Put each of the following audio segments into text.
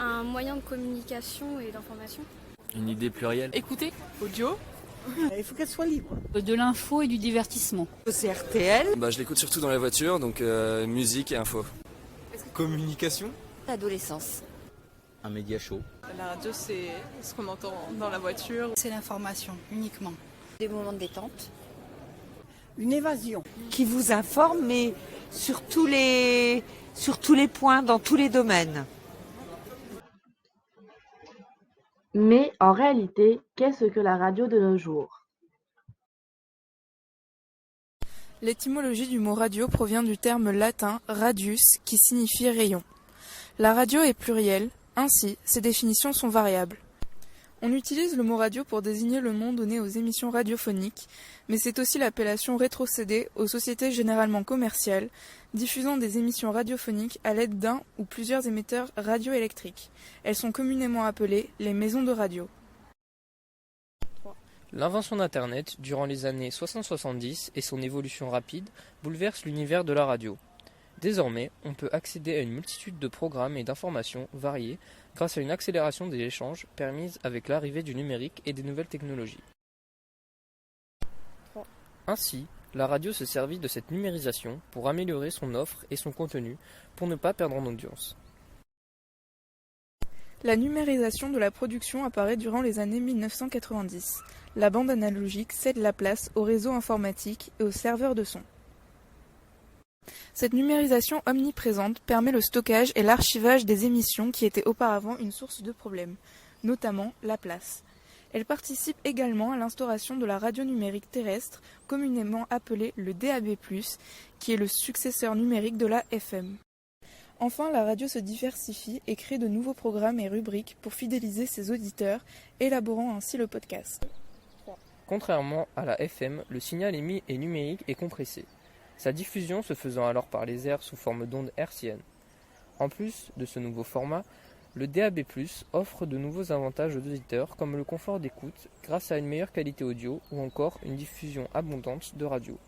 Un moyen de communication et d'information. Une idée plurielle. Écoutez, audio. Il faut qu'elle soit libre. De l'info et du divertissement. C'est RTL. Je l'écoute surtout dans la voiture, donc musique et info. Communication. Adolescence. Un média chaud. La radio, c'est ce qu'on entend dans la voiture. C'est l'information, uniquement. Des moments de détente. Une évasion. Qui vous informe, mais sur tous les points, dans tous les domaines. Mais en réalité, qu'est-ce que la radio de nos jours? L'étymologie du mot radio provient du terme latin radius qui signifie rayon. La radio est plurielle, ainsi ses définitions sont variables. On utilise le mot radio pour désigner le nom donné aux émissions radiophoniques, mais c'est aussi l'appellation rétrocédée aux sociétés généralement commerciales, diffusant des émissions radiophoniques à l'aide d'un ou plusieurs émetteurs radioélectriques. Elles sont communément appelées les maisons de radio. L'invention d'Internet, durant les années 60-70 et son évolution rapide, bouleverse l'univers de la radio. Désormais, on peut accéder à une multitude de programmes et d'informations variées grâce à une accélération des échanges permise avec l'arrivée du numérique et des nouvelles technologies. Ainsi, la radio se servit de cette numérisation pour améliorer son offre et son contenu pour ne pas perdre en audience. La numérisation de la production apparaît durant les années 1990. La bande analogique cède la place au réseau informatique et aux serveurs de son. Cette numérisation omniprésente permet le stockage et l'archivage des émissions qui étaient auparavant une source de problèmes, notamment la place. Elle participe également à l'instauration de la radio numérique terrestre, communément appelée le DAB+, qui est le successeur numérique de la FM. Enfin, la radio se diversifie et crée de nouveaux programmes et rubriques pour fidéliser ses auditeurs, élaborant ainsi le podcast. Contrairement à la FM, le signal émis et numérique est compressé, sa diffusion se faisant alors par les airs sous forme d'ondes hertziennes. En plus de ce nouveau format, le DAB+, offre de nouveaux avantages aux auditeurs comme le confort d'écoute grâce à une meilleure qualité audio ou encore une diffusion abondante de radio.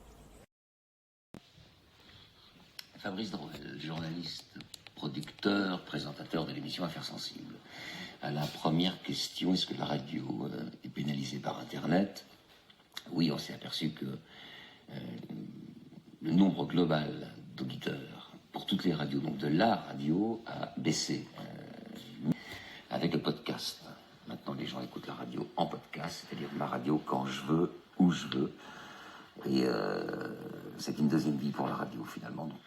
Fabrice Drouel, journaliste, producteur, présentateur de l'émission Affaires sensibles. À la première question, est-ce que la radio est pénalisée par Internet? Oui, on s'est aperçu que le nombre global d'auditeurs pour toutes les radios, donc de la radio, a baissé avec le podcast. Maintenant, les gens écoutent la radio en podcast, c'est-à-dire ma radio quand je veux, où je veux. Et c'est une deuxième vie pour la radio, finalement. Donc,